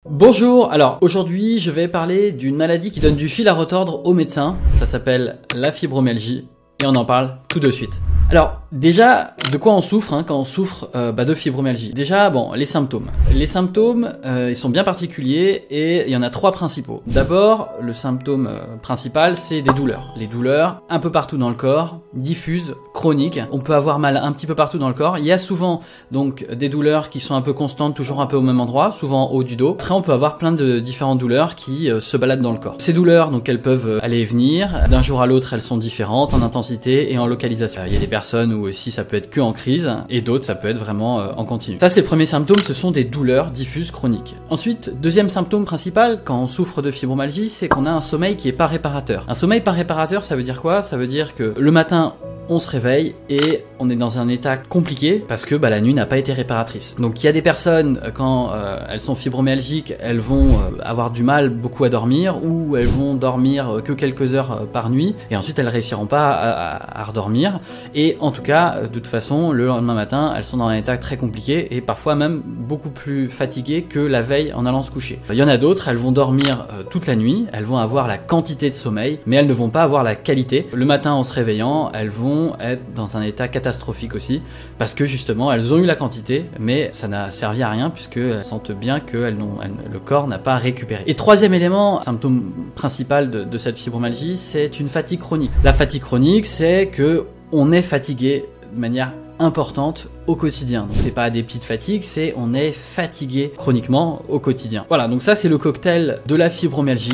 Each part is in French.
Bonjour, alors aujourd'hui je vais parler d'une maladie qui donne du fil à retordre aux médecins, ça s'appelle la fibromyalgie et on en parle tout de suite. Alors déjà, de quoi on souffre quand on souffre de fibromyalgie? Déjà, bon, les symptômes. Les symptômes, ils sont bien particuliers et il y en a trois principaux. D'abord, le symptôme principal, c'est des douleurs. Les douleurs un peu partout dans le corps, diffuses, chroniques. On peut avoir mal un petit peu partout dans le corps. Il y a souvent donc des douleurs qui sont un peu constantes, toujours un peu au même endroit, souvent en haut du dos. Après, on peut avoir plein de différentes douleurs qui se baladent dans le corps. Ces douleurs, donc, elles peuvent aller et venir. D'un jour à l'autre, elles sont différentes en intensité et en localisation. Il y a des personnes où aussi ça peut être que en crise et d'autres ça peut être vraiment en continu. Ça, c'est le premier symptôme, ce sont des douleurs diffuses chroniques. Ensuite, deuxième symptôme principal quand on souffre de fibromyalgie, c'est qu'on a un sommeil qui est pas réparateur. Un sommeil pas réparateur, ça veut dire quoi? Ça veut dire que le matin on se réveille et on est dans un état compliqué parce que la nuit n'a pas été réparatrice. Donc il y a des personnes, quand elles sont fibromyalgiques, elles vont avoir du mal beaucoup à dormir ou elles vont dormir que quelques heures par nuit et ensuite elles réussiront pas à redormir. Et en tout cas, de toute façon, le lendemain matin, elles sont dans un état très compliqué et parfois même beaucoup plus fatiguées que la veille en allant se coucher. Il y en a d'autres, elles vont dormir toute la nuit, elles vont avoir la quantité de sommeil, mais elles ne vont pas avoir la qualité. Le matin en se réveillant, elles vont être dans un état catastrophique aussi parce que justement elles ont eu la quantité mais ça n'a servi à rien puisqu'elles sentent bien que le corps n'a pas récupéré. Et troisième élément, symptôme principal de cette fibromyalgie, c'est une fatigue chronique. La fatigue chronique, c'est que on est fatigué de manière importante au quotidien. Donc c'est pas des petites fatigues, c'est on est fatigué chroniquement au quotidien. Voilà, donc ça c'est le cocktail de la fibromyalgie,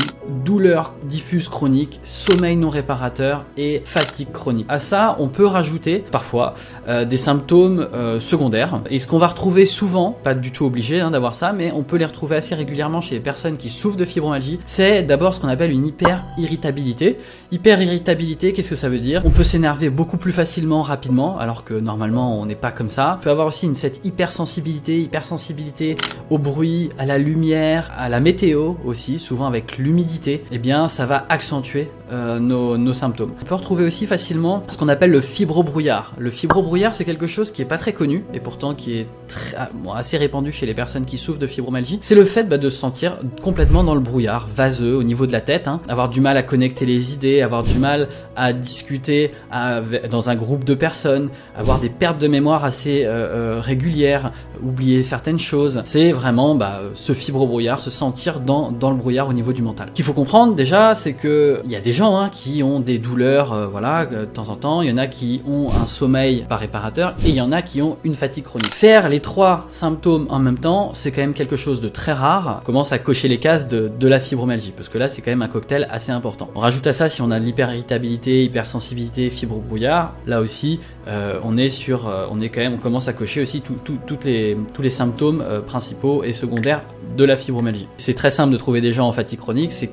douleur diffuse chronique, sommeil non réparateur et fatigue chronique. À ça, on peut rajouter parfois des symptômes secondaires. Et ce qu'on va retrouver souvent, pas du tout obligé d'avoir ça, mais on peut les retrouver assez régulièrement chez les personnes qui souffrent de fibromyalgie, c'est d'abord ce qu'on appelle une hyper-irritabilité. Hyper-irritabilité, qu'est-ce que ça veut dire? On peut s'énerver beaucoup plus facilement, rapidement, alors que normalement on n'est pas comme ça. On peut avoir aussi cette hypersensibilité au bruit, à la lumière, à la météo aussi, souvent avec l'humidité. Eh bien, ça va accentuer nos symptômes. On peut retrouver aussi facilement ce qu'on appelle le fibrobrouillard. Le fibrobrouillard, c'est quelque chose qui est pas très connu et pourtant qui est assez répandu chez les personnes qui souffrent de fibromyalgie. C'est le fait de se sentir complètement dans le brouillard, vaseux au niveau de la tête, avoir du mal à connecter les idées, avoir du mal à discuter dans un groupe de personnes, avoir des pertes de mémoire assez régulières, oublier certaines choses. C'est vraiment ce fibrobrouillard, se sentir dans le brouillard au niveau du mental. Ce qu'il faut comprendre déjà, c'est que il y a des gens qui ont des douleurs, de temps en temps. Il y en a qui ont un sommeil pas réparateur et il y en a qui ont une fatigue chronique. Faire les trois symptômes en même temps, c'est quand même quelque chose de très rare. On commence à cocher les cases de la fibromyalgie parce que là, c'est quand même un cocktail assez important. On rajoute à ça, si on a de l'hyperirritabilité, hypersensibilité, fibrobrouillard, là aussi, on commence à cocher aussi tous les symptômes principaux et secondaires de la fibromyalgie. C'est très simple de trouver des gens en fatigue chronique, c'est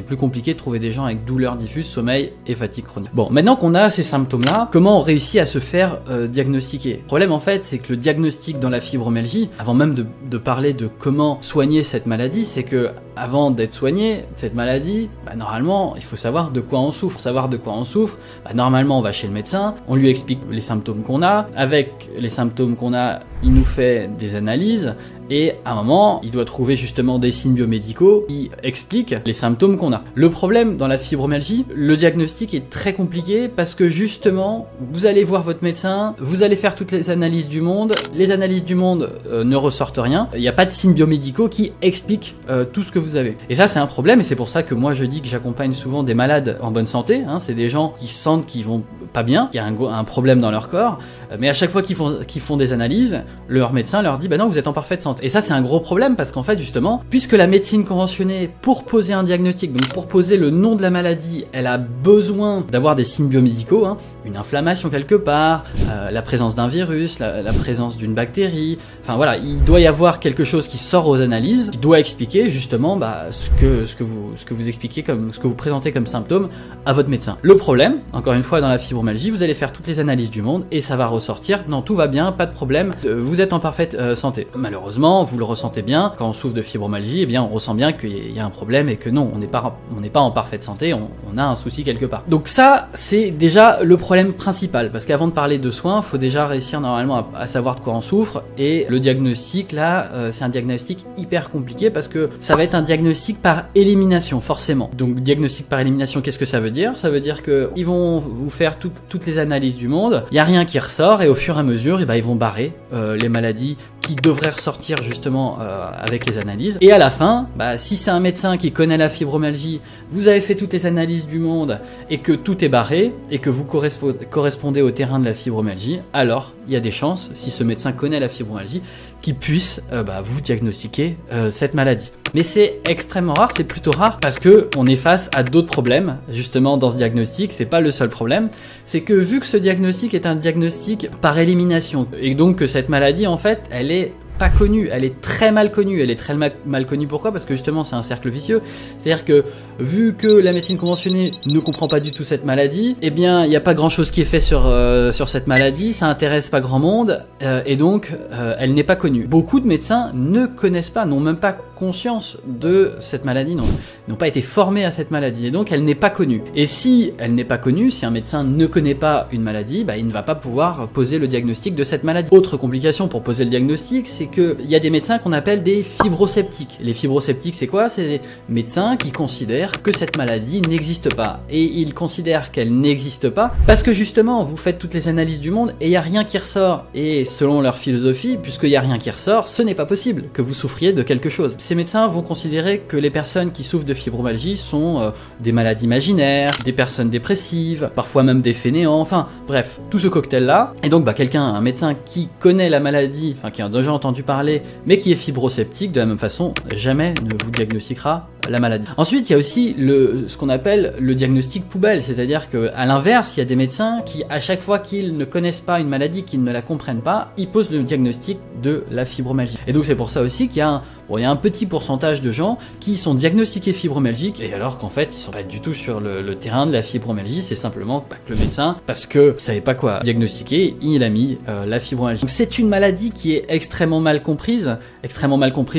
plus compliqué de trouver des gens avec douleurs diffuses, sommeil et fatigue chronique. Bon, maintenant qu'on a ces symptômes-là, comment on réussit à se faire diagnostiquer? Le problème en fait, c'est que le diagnostic dans la fibromyalgie, avant même de parler de comment soigner cette maladie, c'est que avant d'être soigné, cette maladie, normalement, il faut savoir de quoi on souffre. Pour savoir de quoi on souffre, normalement, on va chez le médecin, on lui explique les symptômes qu'on a. Avec les symptômes qu'on a, il nous fait des analyses. Et à un moment, il doit trouver justement des signes biomédicaux qui expliquent les symptômes qu'on a. Le problème dans la fibromyalgie, le diagnostic est très compliqué parce que justement, vous allez voir votre médecin, vous allez faire toutes les analyses du monde ne ressortent rien. Il n'y a pas de signes biomédicaux qui expliquent tout ce que vous avez. Et ça, c'est un problème et c'est pour ça que moi, je dis que j'accompagne souvent des malades en bonne santé. C'est des gens qui sentent qu'ils vont pas bien, qu'il y a un problème dans leur corps, mais à chaque fois qu'ils font des analyses, leur médecin leur dit non, vous êtes en parfaite santé. Et ça, c'est un gros problème parce qu'en fait, justement, puisque la médecine conventionnée, pour poser un diagnostic, donc pour poser le nom de la maladie, elle a besoin d'avoir des signes biomédicaux, une inflammation quelque part, la présence d'un virus, la présence d'une bactérie, enfin voilà, il doit y avoir quelque chose qui sort aux analyses, qui doit expliquer justement ce que vous expliquez ce que vous présentez comme symptômes à votre médecin. Le problème, encore une fois, dans la fibromyalgie, fibromyalgie, vous allez faire toutes les analyses du monde et ça va ressortir, non, tout va bien, pas de problème, vous êtes en parfaite santé. Malheureusement, vous le ressentez bien, quand on souffre de fibromyalgie, eh bien on ressent bien qu'il y a un problème et que non, on n'est pas en parfaite santé, on a un souci quelque part. Donc ça, c'est déjà le problème principal, parce qu'avant de parler de soins, il faut déjà réussir normalement à savoir de quoi on souffre, et le diagnostic, là, c'est un diagnostic hyper compliqué, parce que ça va être un diagnostic par élimination, forcément. Donc diagnostic par élimination, qu'est-ce que ça veut dire? Ça veut dire qu'ils vont vous faire toutes les analyses du monde, il n'y a rien qui ressort, et au fur et à mesure, eh ben, ils vont barrer les maladies qui devraient ressortir justement avec les analyses. Et à la fin, bah, si c'est un médecin qui connaît la fibromyalgie, vous avez fait toutes les analyses du monde et que tout est barré et que vous correspondez au terrain de la fibromyalgie, alors il y a des chances, si ce médecin connaît la fibromyalgie, qu'il puisse vous diagnostiquer cette maladie. Mais c'est extrêmement rare, c'est plutôt rare parce que on est face à d'autres problèmes justement dans ce diagnostic. C'est pas le seul problème, c'est que vu que ce diagnostic est un diagnostic par élimination et donc que cette maladie en fait elle est pas connue, elle est très mal connue. Elle est très mal connue, pourquoi? Parce que justement c'est un cercle vicieux, c'est-à-dire que vu que la médecine conventionnée ne comprend pas du tout cette maladie, eh bien il n'y a pas grand chose qui est fait sur cette maladie, ça intéresse pas grand monde et donc elle n'est pas connue. Beaucoup de médecins ne connaissent pas, n'ont même pas conscience de cette maladie, n'ont pas été formés à cette maladie et donc elle n'est pas connue. Et si elle n'est pas connue, si un médecin ne connaît pas une maladie, il ne va pas pouvoir poser le diagnostic de cette maladie. Autre complication pour poser le diagnostic, c'est qu'il y a des médecins qu'on appelle des fibrosceptiques. Les fibrosceptiques, c'est quoi? C'est des médecins qui considèrent que cette maladie n'existe pas. Et ils considèrent qu'elle n'existe pas parce que justement, vous faites toutes les analyses du monde et il n'y a rien qui ressort. Et selon leur philosophie, puisqu'il n'y a rien qui ressort, ce n'est pas possible que vous souffriez de quelque chose. Ces médecins vont considérer que les personnes qui souffrent de fibromyalgie sont des malades imaginaires, des personnes dépressives, parfois même des fainéants, enfin bref, tout ce cocktail-là. Et donc un médecin qui connaît la maladie, enfin qui a déjà entendu parler, mais qui est fibrosceptique, de la même façon, jamais ne vous diagnostiquera la maladie. Ensuite, il y a aussi ce qu'on appelle le diagnostic poubelle, c'est-à-dire qu'à l'inverse, il y a des médecins qui, à chaque fois qu'ils ne connaissent pas une maladie, qu'ils ne la comprennent pas, ils posent le diagnostic de la fibromyalgie. Et donc c'est pour ça aussi qu'il y a un petit pourcentage de gens qui sont diagnostiqués fibromyalgiques, et alors qu'en fait, ils sont pas du tout sur le terrain de la fibromyalgie, c'est simplement que le médecin, parce que il savait pas quoi diagnostiquer, il a mis la fibromyalgie. Donc c'est une maladie qui est extrêmement mal comprise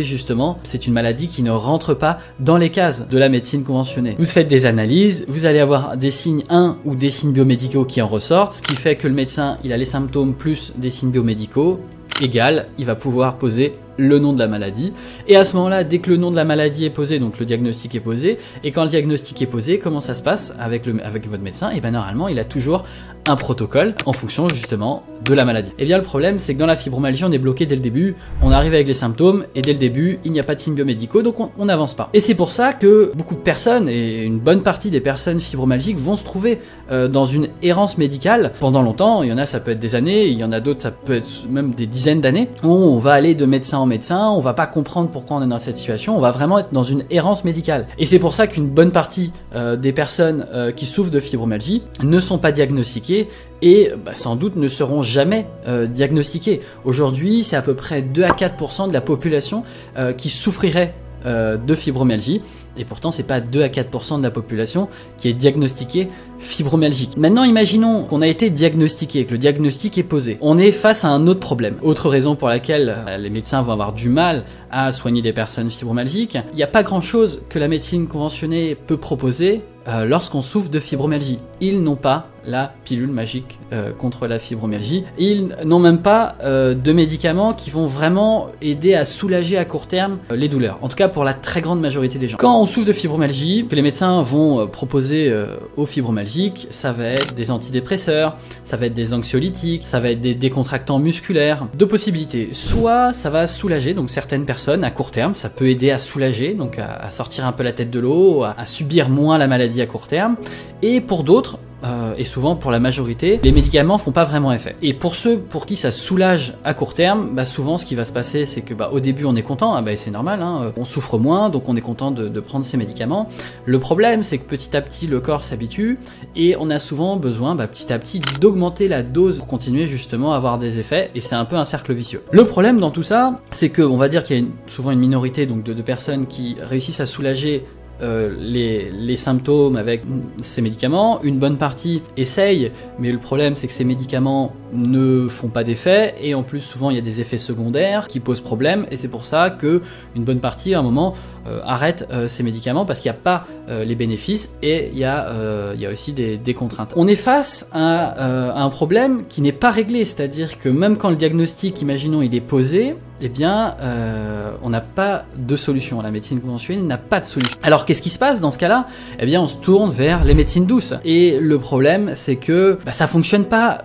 justement, c'est une maladie qui ne rentre pas dans les cases de la médecine conventionnée. Vous faites des analyses, vous allez avoir des signes 1 ou des signes biomédicaux qui en ressortent, ce qui fait que le médecin, il a les symptômes plus des signes biomédicaux, égal, il va pouvoir poser le nom de la maladie. Et à ce moment-là, dès que le nom de la maladie est posé, donc le diagnostic est posé, et quand le diagnostic est posé, comment ça se passe avec votre médecin? Et bien normalement, il a toujours un protocole en fonction justement de la maladie. Et bien le problème, c'est que dans la fibromyalgie, on est bloqué dès le début, on arrive avec les symptômes, et dès le début, il n'y a pas de signes biomédicaux, donc on n'avance pas. Et c'est pour ça que beaucoup de personnes, et une bonne partie des personnes fibromyalgiques vont se trouver dans une errance médicale pendant longtemps. Il y en a, ça peut être des années, il y en a d'autres, ça peut être même des dizaines d'années, où on va aller de médecin en médecin, on va pas comprendre pourquoi on est dans cette situation, on va vraiment être dans une errance médicale. Et c'est pour ça qu'une bonne partie des personnes qui souffrent de fibromyalgie ne sont pas diagnostiquées et sans doute ne seront jamais diagnostiquées. Aujourd'hui, c'est à peu près 2 à 4% de la population qui souffrirait de fibromyalgie, et pourtant c'est pas 2 à 4% de la population qui est diagnostiquée fibromyalgique. Maintenant imaginons qu'on a été diagnostiqué, que le diagnostic est posé. On est face à un autre problème. Autre raison pour laquelle les médecins vont avoir du mal à soigner des personnes fibromyalgiques, il n'y a pas grand chose que la médecine conventionnée peut proposer lorsqu'on souffre de fibromyalgie. Ils n'ont pas la pilule magique contre la fibromyalgie. Ils n'ont même pas de médicaments qui vont vraiment aider à soulager à court terme les douleurs. En tout cas pour la très grande majorité des gens. Quand on souffre de fibromyalgie, que les médecins vont proposer aux fibromyalgiques, ça va être des antidépresseurs, ça va être des anxiolytiques, ça va être des décontractants musculaires. Deux possibilités. Soit ça va soulager, donc certaines personnes à court terme, ça peut aider à soulager, donc à sortir un peu la tête de l'eau, à subir moins la maladie à court terme. Et pour d'autres, et souvent pour la majorité, les médicaments font pas vraiment effet. Et pour ceux pour qui ça soulage à court terme, souvent ce qui va se passer, c'est que au début on est content, c'est normal, on souffre moins, donc on est content de prendre ces médicaments. Le problème, c'est que petit à petit le corps s'habitue et on a souvent besoin petit à petit d'augmenter la dose pour continuer justement à avoir des effets, et c'est un peu un cercle vicieux. Le problème dans tout ça, c'est que on va dire qu'il y a souvent une minorité donc de personnes qui réussissent à soulager les symptômes avec ces médicaments, une bonne partie essaye, mais le problème c'est que ces médicaments ne font pas d'effet, et en plus souvent il y a des effets secondaires qui posent problème, et c'est pour ça que une bonne partie à un moment arrête ces médicaments parce qu'il n'y a pas les bénéfices, et il y a aussi des contraintes. On est face à un problème qui n'est pas réglé, c'est-à-dire que même quand le diagnostic, imaginons, il est posé, eh bien, on n'a pas de solution. La médecine conventionnelle n'a pas de solution. Alors, qu'est-ce qui se passe dans ce cas-là? Eh bien, on se tourne vers les médecines douces. Et le problème, c'est que ça fonctionne pas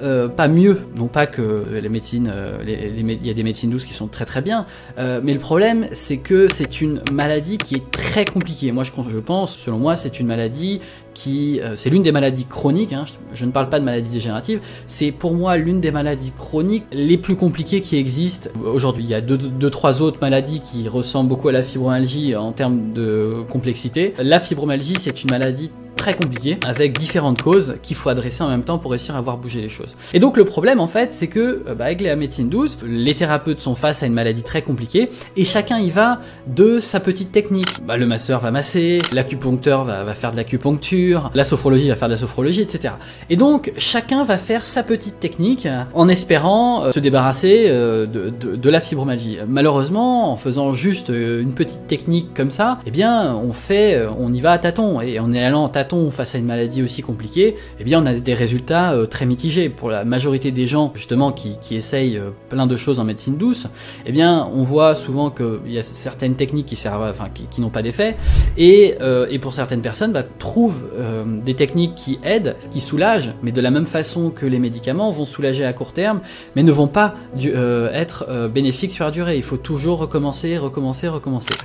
mieux. Non pas que les médecines, il y a des médecines douces qui sont très très bien, mais le problème, c'est que c'est une maladie qui est très compliquée. Moi, je pense, selon moi, c'est une maladie c'est l'une des maladies chroniques, hein, je ne parle pas de maladie dégénérative, c'est pour moi l'une des maladies chroniques les plus compliquées qui existent aujourd'hui. Il y a deux, trois autres maladies qui ressemblent beaucoup à la fibromyalgie en termes de complexité. La fibromyalgie, c'est une maladie très compliqué, avec différentes causes qu'il faut adresser en même temps pour réussir à voir bouger les choses. Et donc le problème en fait, c'est que avec la médecine douce, les thérapeutes sont face à une maladie très compliquée, et chacun y va de sa petite technique. Le masseur va masser, l'acupuncteur va faire de l'acupuncture, la sophrologie va faire de la sophrologie, etc. Et donc chacun va faire sa petite technique en espérant se débarrasser de la fibromyalgie. Malheureusement, en faisant juste une petite technique comme ça, eh bien on y va à tâtons, et en allant à tâtons face à une maladie aussi compliquée, eh bien on a des résultats très mitigés. Pour la majorité des gens justement qui essayent plein de choses en médecine douce, eh bien on voit souvent qu'il y a certaines techniques qui servent, qui n'ont pas d'effet, et pour certaines personnes trouvent des techniques qui aident, qui soulagent, mais de la même façon que les médicaments vont soulager à court terme, mais ne vont pas être bénéfiques sur la durée. Il faut toujours recommencer.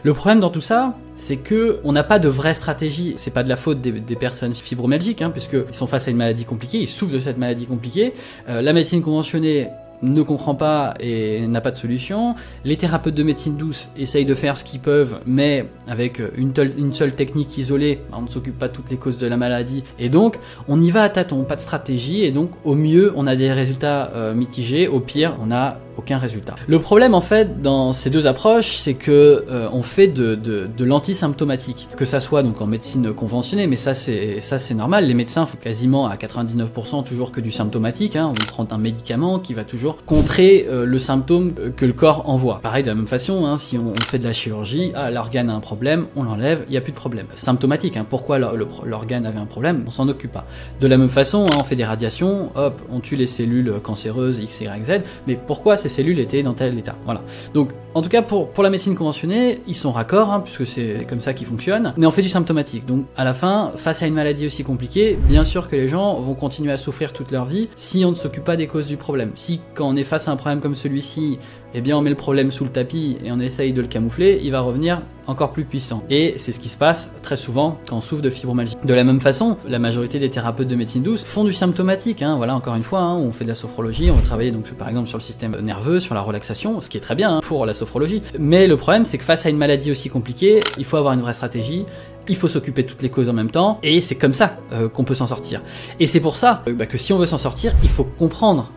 Le problème dans tout ça, c'est que on n'a pas de vraie stratégie. C'est pas de la faute des personnes fibromyalgiques, puisqu'ils sont face à une maladie compliquée, ils souffrent de cette maladie compliquée. La médecine conventionnée ne comprend pas et n'a pas de solution. Les thérapeutes de médecine douce essayent de faire ce qu'ils peuvent, mais avec une seule technique isolée, on ne s'occupe pas de toutes les causes de la maladie, et donc on y va à tâtons, pas de stratégie, et donc au mieux on a des résultats mitigés, au pire on a aucun résultat. Le problème en fait dans ces deux approches, c'est que on fait de l'antisymptomatique, que ça soit donc en médecine conventionnée, mais ça c'est normal. Les médecins font quasiment à 99% toujours que du symptomatique, on prend un médicament qui va toujours contrer le symptôme que le corps envoie. Pareil de la même façon, si on fait de la chirurgie, l'organe a un problème, on l'enlève, il n'y a plus de problème. Symptomatique, pourquoi l'organe avait un problème, on s'en occupe pas. De la même façon, on fait des radiations, hop, on tue les cellules cancéreuses X, Y, Z, mais pourquoi ces cellules étaient dans tel état? Voilà. Donc, en tout cas, pour la médecine conventionnée, ils sont raccords, puisque c'est comme ça qu'ils fonctionnent, mais on fait du symptomatique. Donc, à la fin, face à une maladie aussi compliquée, bien sûr que les gens vont continuer à souffrir toute leur vie si on ne s'occupe pas des causes du problème. Si, quand on est face à un problème comme celui-ci, eh bien on met le problème sous le tapis et on essaye de le camoufler, il va revenir encore plus puissant. Et c'est ce qui se passe très souvent quand on souffre de fibromyalgie. De la même façon, la majorité des thérapeutes de médecine douce font du symptomatique. Voilà, encore une fois, on fait de la sophrologie, on va travailler donc par exemple sur le système nerveux, sur la relaxation, ce qui est très bien pour la sophrologie. Mais le problème, c'est que face à une maladie aussi compliquée, il faut avoir une vraie stratégie. Il faut s'occuper de toutes les causes en même temps, et c'est comme ça qu'on peut s'en sortir. Et c'est pour ça que si on veut s'en sortir, il faut comprendre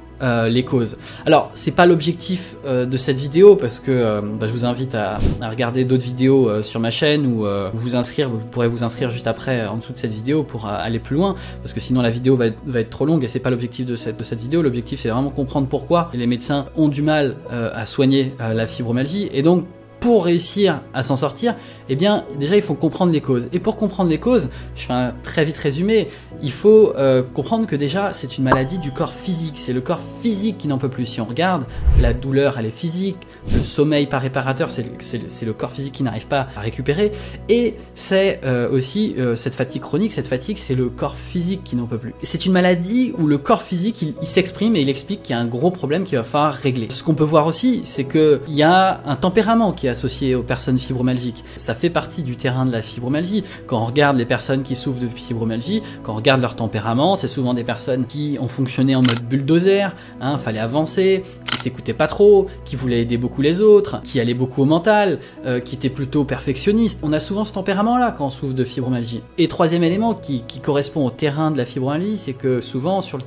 les causes. Alors, c'est pas l'objectif de cette vidéo, parce que je vous invite à regarder d'autres vidéos sur ma chaîne, ou vous inscrire. Vous pourrez vous inscrire juste après, en dessous de cette vidéo, pour aller plus loin, parce que sinon la vidéo va être trop longue, et c'est pas l'objectif de cette vidéo. L'objectif, c'est vraiment comprendre pourquoi les médecins ont du mal à soigner la fibromyalgie, et donc pour réussir à s'en sortir, eh bien déjà il faut comprendre les causes. Et pour comprendre les causes, je fais un très vite résumé, il faut comprendre que déjà c'est une maladie du corps physique, c'est le corps physique qui n'en peut plus. Si on regarde, la douleur elle est physique, le sommeil pas réparateur, c'est le corps physique qui n'arrive pas à récupérer, et c'est aussi cette fatigue chronique, cette fatigue c'est le corps physique qui n'en peut plus. C'est une maladie où le corps physique il s'exprime et il explique qu'il y a un gros problème qu'il va falloir régler. Ce qu'on peut voir aussi, c'est qu'il y a un tempérament qui est associé aux personnes fibromyalgiques. Ça fait partie du terrain de la fibromyalgie. Quand on regarde les personnes qui souffrent de fibromyalgie, quand on regarde leur tempérament, c'est souvent des personnes qui ont fonctionné en mode bulldozer, fallait avancer, qui s'écoutait pas trop, qui voulait aider beaucoup les autres, qui allait beaucoup au mental, qui était plutôt perfectionniste. On a souvent ce tempérament-là quand on souffre de fibromyalgie. Et troisième élément qui correspond au terrain de la fibromyalgie, c'est que souvent sur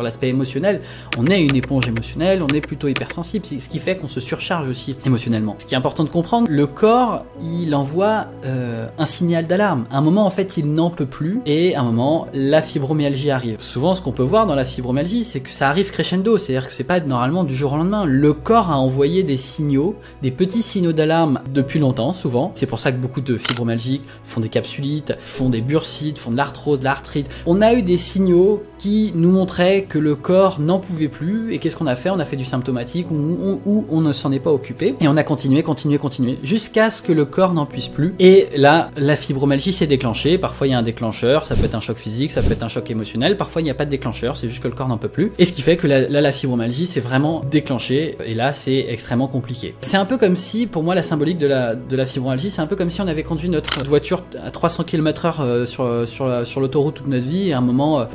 l'aspect émotionnel, on est une éponge émotionnelle, on est plutôt hypersensible, ce qui fait qu'on se surcharge aussi émotionnellement. Ce qui est important de comprendre, le corps, il envoie un signal d'alarme. À un moment, en fait, il n'en peut plus, et à un moment, la fibromyalgie arrive. Souvent, ce qu'on peut voir dans la fibromyalgie, c'est que ça arrive crescendo, c'est-à-dire que c'est pas normalement du jour au lendemain. Le corps a envoyé des signaux, des petits signaux d'alarme depuis longtemps, souvent. C'est pour ça que beaucoup de fibromyalgiques font des capsulites, font des bursites, font de l'arthrose, de l'arthrite. On a eu des signaux qui nous montraient que le corps n'en pouvait plus, et qu'est-ce qu'on a fait? On a fait du symptomatique où on ne s'en est pas occupé, et on a continué, jusqu'à ce que le corps n'en puisse plus. Et là, la fibromyalgie s'est déclenchée. Parfois, il y a un déclencheur, ça peut être un choc physique, ça peut être un choc émotionnel. Parfois, il n'y a pas de déclencheur, c'est juste que le corps n'en peut plus. Et ce qui fait que la fibromyalgie s'est vraiment déclenchée, et là, c'est extrêmement compliqué. C'est un peu comme si, pour moi, la symbolique de la fibromyalgie, c'est un peu comme si on avait conduit notre voiture à 300 km/h sur l'autoroute toute notre vie, et à un moment,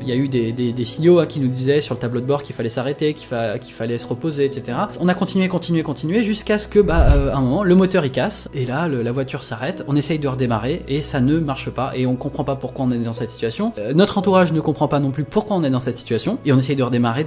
il y a eu des signaux qui nous disaient sur le tableau de bord qu'il fallait s'arrêter, qu'il fallait se reposer, etc. On a continué jusqu'à ce que, à un moment, le moteur il casse, et là, la voiture s'arrête, on essaye de redémarrer, et ça ne marche pas, et on comprend pas pourquoi on est dans cette situation. Notre entourage ne comprend pas non plus pourquoi on est dans cette situation, et on essaye de redémarrer,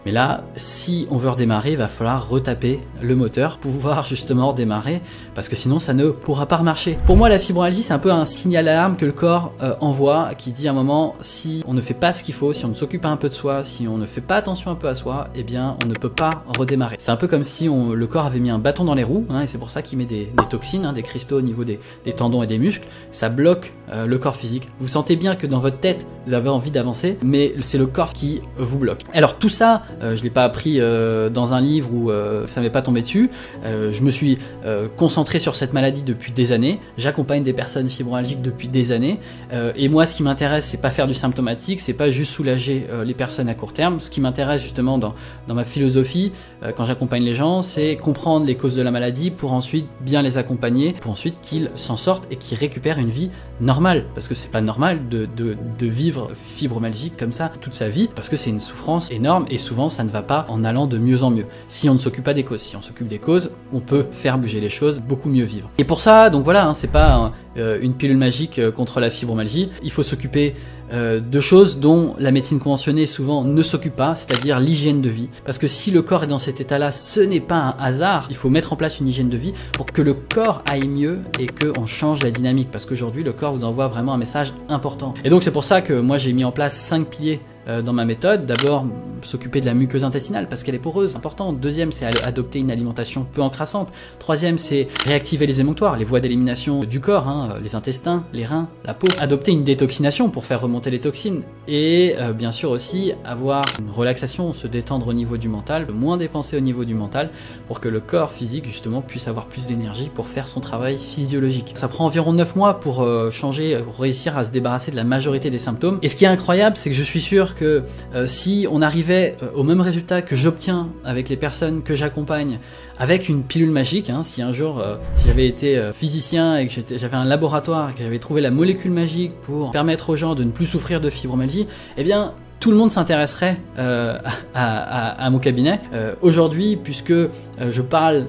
mais là, si on veut redémarrer, il va falloir retaper le moteur pour pouvoir justement redémarrer, parce que sinon ça ne pourra pas remarcher. Pour moi, la fibromyalgie, c'est un peu un signal d'alarme que le corps envoie, qui dit à un moment, si on ne fait pas ce qu'il faut, si on ne s'occupe pas un peu de soi, si on ne fait pas attention un peu à soi, eh bien on ne peut pas redémarrer. C'est un peu comme si le corps avait mis un bâton dans les roues, et c'est pour ça qu'il met des toxines, des cristaux au niveau des tendons et des muscles. Ça bloque le corps physique. Vous sentez bien que dans votre tête, vous avez envie d'avancer, mais c'est le corps qui vous bloque. Alors tout ça, je l'ai pas appris dans un livre où ça m'est pas tombé dessus. Je me suis concentré sur cette maladie depuis des années. J'accompagne des personnes fibromyalgiques depuis des années, et moi, ce qui m'intéresse, c'est pas faire du symptomatique, c'est pas juste soulager les personnes à court terme. Ce qui m'intéresse justement dans ma philosophie, quand j'accompagne les gens, c'est comprendre les causes de la maladie pour ensuite bien les accompagner, pour ensuite qu'ils s'en sortent et qu'ils récupèrent une vie normale, parce que c'est pas normal de vivre fibromyalgique comme ça toute sa vie, parce que c'est une souffrance énorme, et souvent ça ne va pas en allant de mieux en mieux. Si on ne s'occupe pas des causes, si on s'occupe des causes, on peut faire bouger les choses, beaucoup mieux vivre. Et pour ça, donc voilà, c'est pas une pilule magique contre la fibromyalgie. Il faut s'occuper de choses dont la médecine conventionnée souvent ne s'occupe pas, c'est-à-dire l'hygiène de vie. Parce que si le corps est dans cet état-là, ce n'est pas un hasard. Il faut mettre en place une hygiène de vie pour que le corps aille mieux et qu'on change la dynamique. Parce qu'aujourd'hui, le corps vous envoie vraiment un message important. Et donc c'est pour ça que moi j'ai mis en place 5 piliers dans ma méthode. D'abord, s'occuper de la muqueuse intestinale parce qu'elle est poreuse, important. Deuxième, c'est adopter une alimentation peu encrassante. Troisième, c'est réactiver les émonctoires, les voies d'élimination du corps, les intestins, les reins, la peau. Adopter une détoxination pour faire remonter les toxines. Et bien sûr aussi, avoir une relaxation, se détendre au niveau du mental, moins dépenser au niveau du mental pour que le corps physique justement puisse avoir plus d'énergie pour faire son travail physiologique. Ça prend environ 9 mois pour changer, pour réussir à se débarrasser de la majorité des symptômes. Et ce qui est incroyable, c'est que je suis sûr que si on arrivait au même résultat que j'obtiens avec les personnes que j'accompagne avec une pilule magique, si un jour si j'avais été physicien et que j'avais un laboratoire et que j'avais trouvé la molécule magique pour permettre aux gens de ne plus souffrir de fibromyalgie, eh bien tout le monde s'intéresserait à mon cabinet. Aujourd'hui, puisque je parle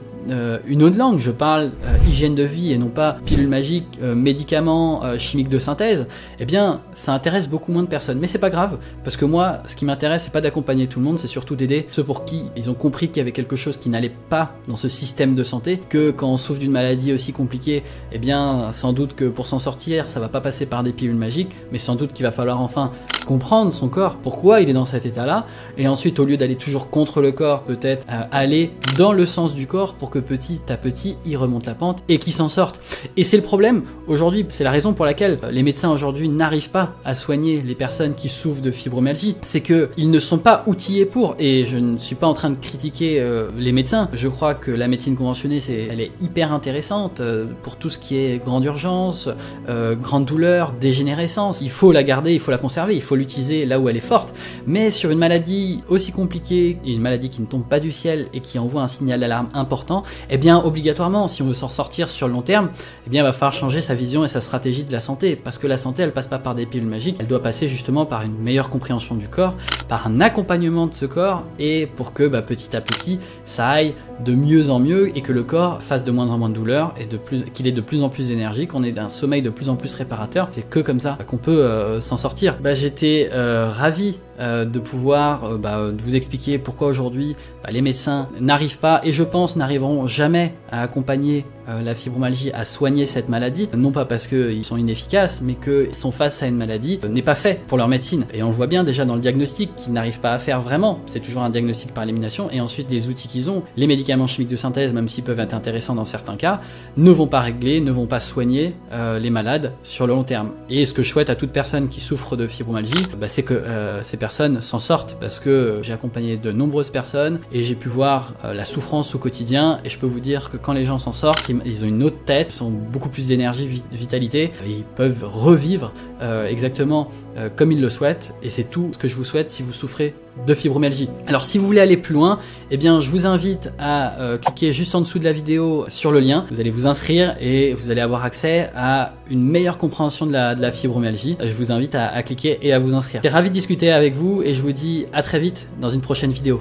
une autre langue, je parle hygiène de vie et non pas pilule magique, médicaments chimiques de synthèse, eh bien ça intéresse beaucoup moins de personnes. Mais c'est pas grave, parce que moi, ce qui m'intéresse, c'est pas d'accompagner tout le monde, c'est surtout d'aider ceux pour qui ils ont compris qu'il y avait quelque chose qui n'allait pas dans ce système de santé, que quand on souffre d'une maladie aussi compliquée, eh bien sans doute que pour s'en sortir, ça va pas passer par des pilules magiques, mais sans doute qu'il va falloir enfin comprendre son corps, pourquoi il est dans cet état-là, et ensuite au lieu d'aller toujours contre le corps, peut-être aller dans le sens du corps pour que petit à petit il remonte la pente et qu'il s'en sorte. Et c'est le problème aujourd'hui, c'est la raison pour laquelle les médecins aujourd'hui n'arrivent pas à soigner les personnes qui souffrent de fibromyalgie, c'est que ils ne sont pas outillés pour. Et je ne suis pas en train de critiquer les médecins, je crois que la médecine conventionnée elle est hyper intéressante pour tout ce qui est grande urgence, grande douleur, dégénérescence. Il faut la garder, il faut la conserver, il faut faut l'utiliser là où elle est forte. Mais sur une maladie aussi compliquée, et une maladie qui ne tombe pas du ciel et qui envoie un signal d'alarme important, eh bien obligatoirement, si on veut s'en sortir sur le long terme, eh bien il va falloir changer sa vision et sa stratégie de la santé. Parce que la santé, elle passe pas par des pilules magiques, elle doit passer justement par une meilleure compréhension du corps, par un accompagnement de ce corps, et pour que petit à petit, ça aille de mieux en mieux et que le corps fasse de moins en moins de douleur et qu'il ait de plus en plus d'énergie, qu'on ait un sommeil de plus en plus réparateur. C'est que comme ça qu'on peut s'en sortir. J'étais ravi de pouvoir de vous expliquer pourquoi aujourd'hui les médecins n'arrivent pas, et je pense n'arriveront jamais à accompagner la fibromyalgie, à soigner cette maladie, non pas parce qu'ils sont inefficaces, mais qu'ils sont face à une maladie n'est pas fait pour leur médecine. Et on le voit bien déjà dans le diagnostic qu'ils n'arrivent pas à faire vraiment. C'est toujours un diagnostic par élimination, et ensuite les outils qu'ils ont, les médicaments chimiques de synthèse, même s'ils peuvent être intéressants dans certains cas, ne vont pas régler, ne vont pas soigner les malades sur le long terme. Et ce que je souhaite à toute personne qui souffre de fibromyalgie, c'est que ces personnes s'en sortent, parce que j'ai accompagné de nombreuses personnes et j'ai pu voir la souffrance au quotidien, et je peux vous dire que quand les gens s'en sortent, ils ont une autre tête, ils ont beaucoup plus d'énergie, vitalité, et ils peuvent revivre exactement comme ils le souhaitent, et c'est tout ce que je vous souhaite si vous souffrez de fibromyalgie. Alors si vous voulez aller plus loin, eh bien je vous invite à cliquer juste en dessous de la vidéo sur le lien, vous allez vous inscrire et vous allez avoir accès à une meilleure compréhension de la fibromyalgie. Je vous invite à cliquer et à vous inscrire. J'étais ravi de discuter avec vous, et je vous dis à très vite dans une prochaine vidéo.